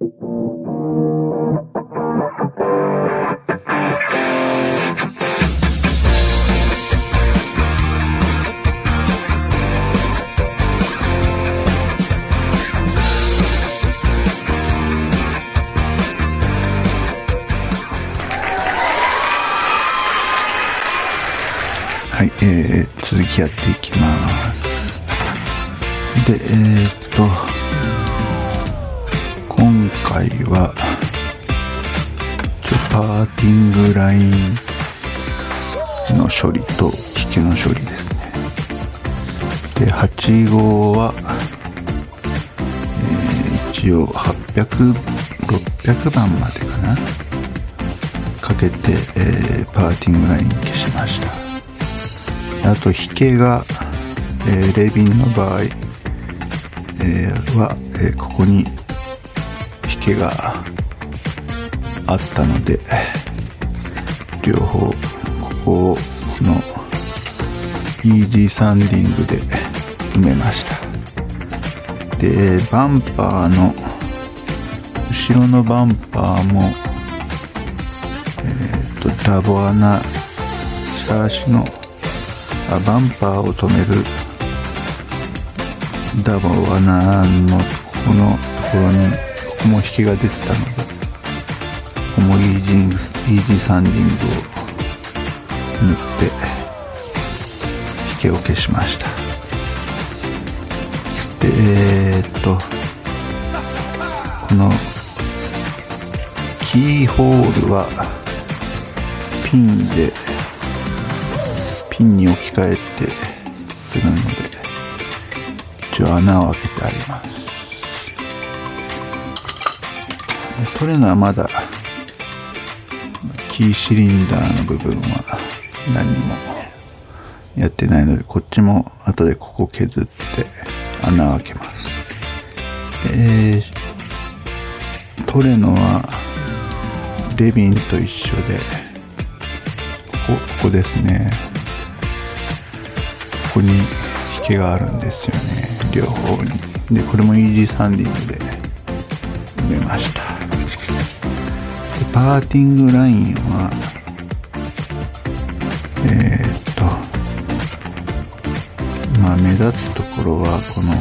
はい、続きやっていきます。で、今回はパーティングラインの処理とヒケの処理ですね。で、8号は、一応800、600番までかなかけて、パーティングライン消しました。あとヒケが、レビンの場合、は、ここにヒケがあったので、両方ここのイージーサンディングで埋めました。で、バンパーの後ろのバンパーもダボ穴シャーシのバンパーを止めるダボ穴のここのところにここも引きが出てたので、ここもイージーサンディングを塗って引きを消しました。で、このキーホールはピンに置き換えてするので、一応穴を開けてあります。取れるのはまだキーシリンダーの部分は何もやってないので、こっちも後でここ削って穴を開けます。取れるのはレビンと一緒で、ここですね。ここに引けがあるんですよね、両方に。で、これもイージーサンディングで埋めました。で、パーティングラインは目立つところはこの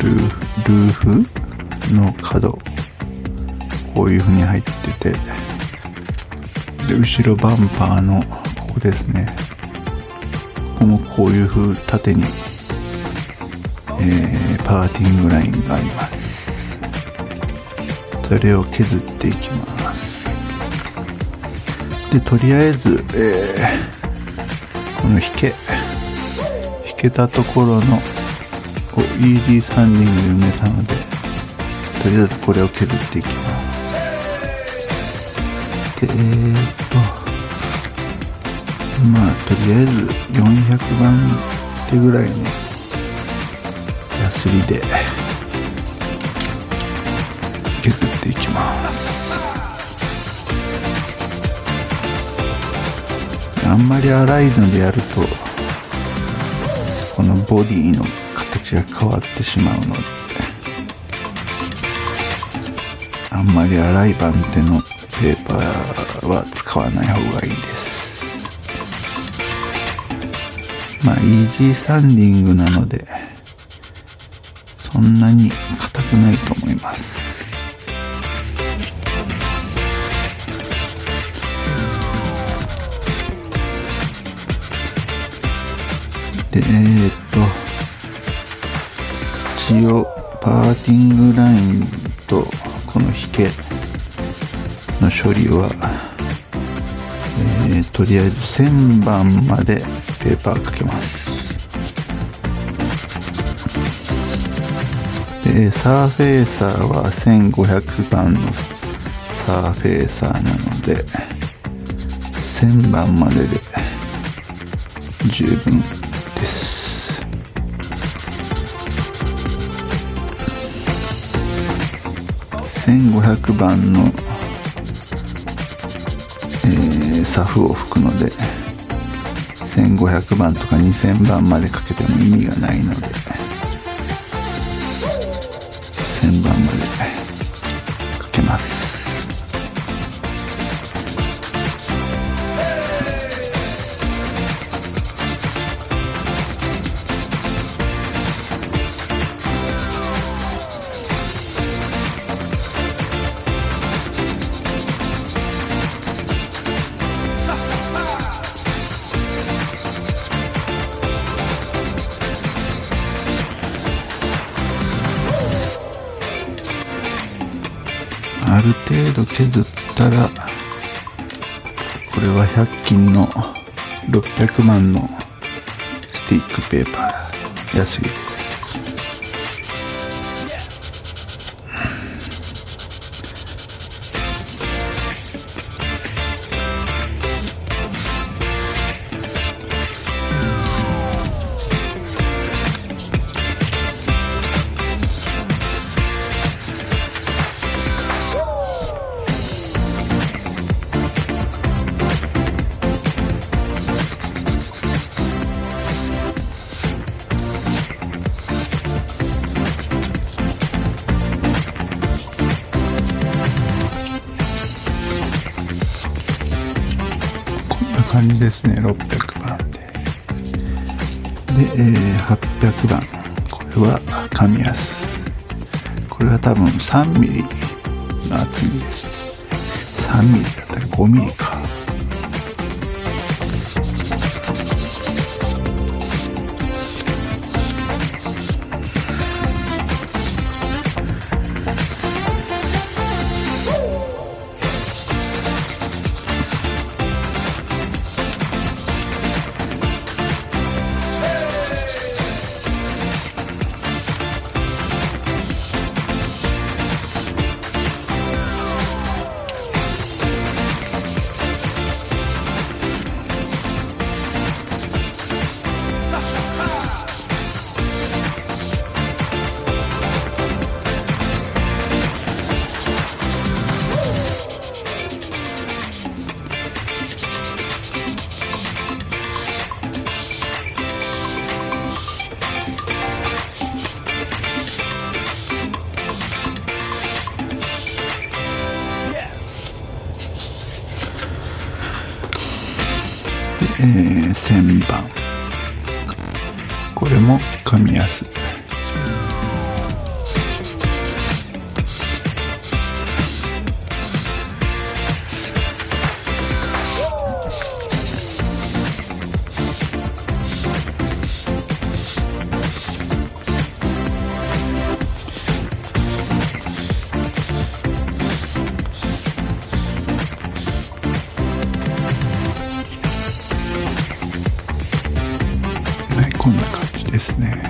ルーフの角、こういう風に入ってて、で、後ろバンパーのここですね、ここもこういう風縦に、パーティングラインがあります。それを削っていきます。で、とりあえず、この引けたところのイージーサンディングで埋めたので、とりあえずこれを削っていきます。で、とりあえず400番手ぐらいのヤスリで削っていきます。あんまり粗いのでやると、このボディの形が変わってしまうので、あんまり粗い番手のペーパーは使わない方がいいです。イージーサンディングなので、そんなに硬くないと思います。で、一応パーティングラインとこの引けの処理は、とりあえず1000番までペーパーかけます。で、サーフェーサーは1500番のサーフェーサーなので、1000番までで十分です。1500番の、サフを吹くので、1500番とか2000番までかけても意味がないので、旋盤までかけます。ある程度削ったら、これは100均の600万のスティックペーパー、安いです。感じですね。600番で。で、800番。これは紙やす。これは多分3ミリの厚みです。3ミリだったり5ミリか。旋盤、これも紙やす。こんな感じですね。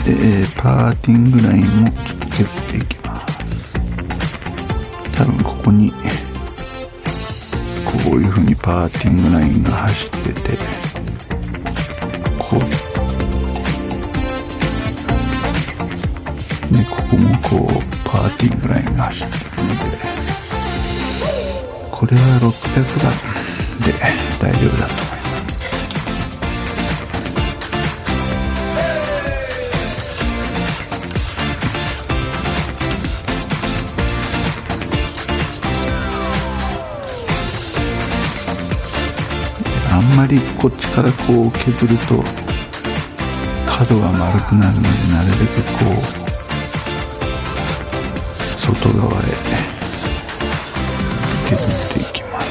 で、パーティングラインもちょっと削っていきます。多分ここにこういう風にパーティングラインが走ってて、こうで、ここもこうパーティングラインが走ってるので、これは600番で大丈夫だと思います。あんまりこっちからこう削ると角が丸くなるので、なるべくこう外側へ削っていきます。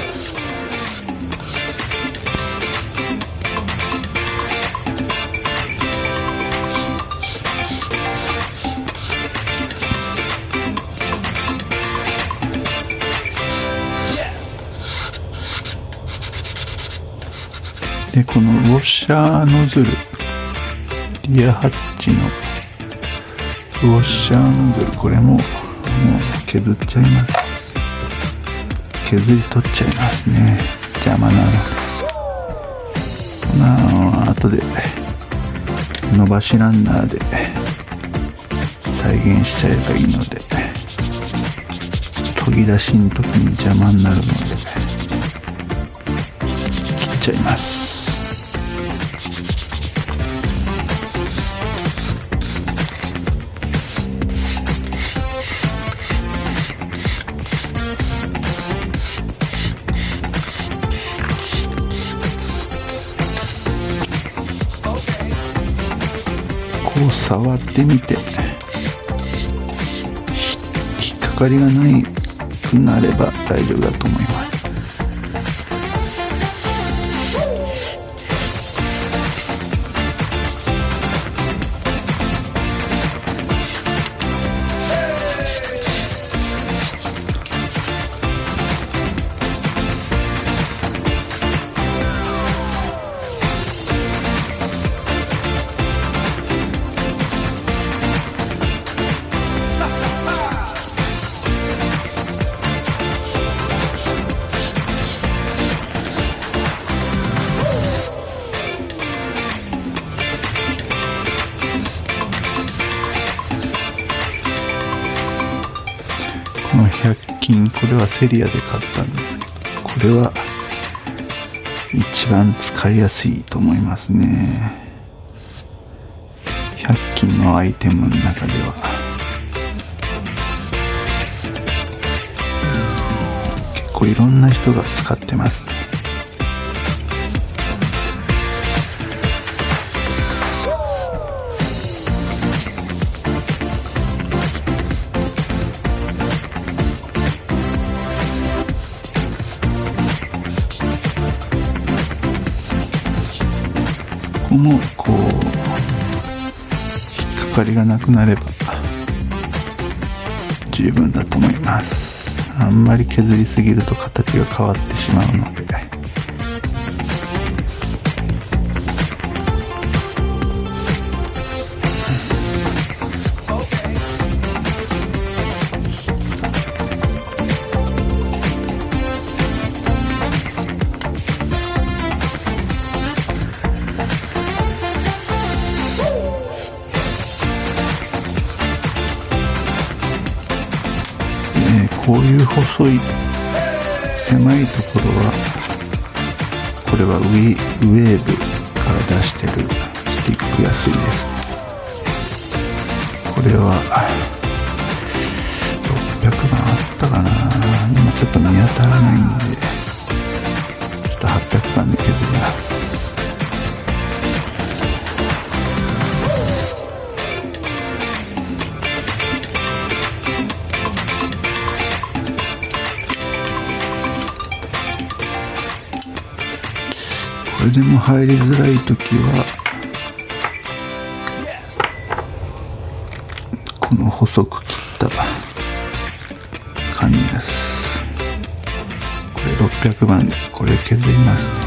で、このウォッシャーノズル、リアハッチのウォッシャーノズル、これももう削っちゃいます。削り取っちゃいますね。邪魔なので。後で伸ばしランナーで再現しちゃえばいいので、研ぎ出しの時に邪魔になるので切っちゃいます。こう触ってみて、引っかかりがないくなれば大丈夫だと思います。この100均、これはセリアで買ったんですけど、これは一番使いやすいと思いますね。100均のアイテムの中では結構いろんな人が使ってますね。ここもこう引っかかりがなくなれば十分だと思います。あんまり削りすぎると形が変わってしまうので、こういう細い狭いところは、これはウェーブから出してるスティック安いです。これは600番あったかな。今ちょっと見当たらないんで、ちょっと800番で削ります。これでも入りづらいときは、この細く切った感じです。これ600番でこれ削りますね。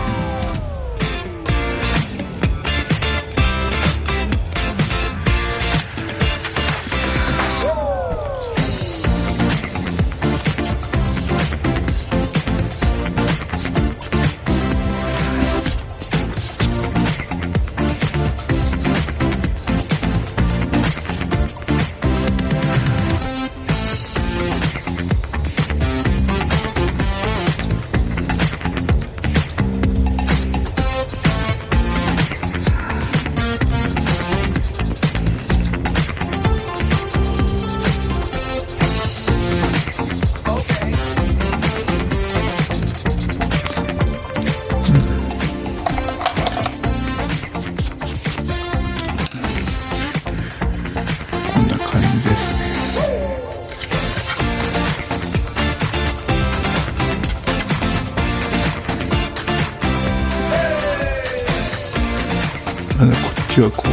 こっちはこう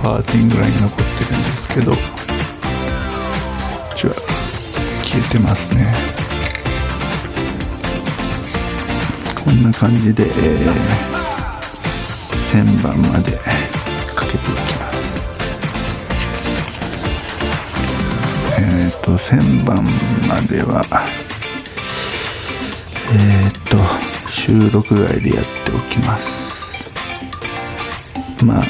パーティングライン残ってるんですけど、こっちは消えてますね。こんな感じで、1000番までかけていきます。1000番までは収録外でやっておきます。まあ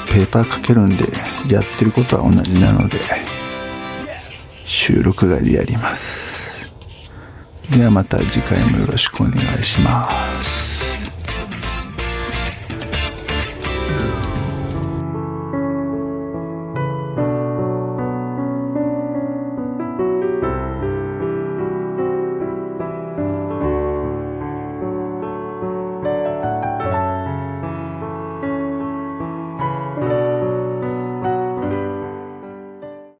ペーパーかけるんでやってることは同じなので収録外でやります。ではまた次回もよろしくお願いします。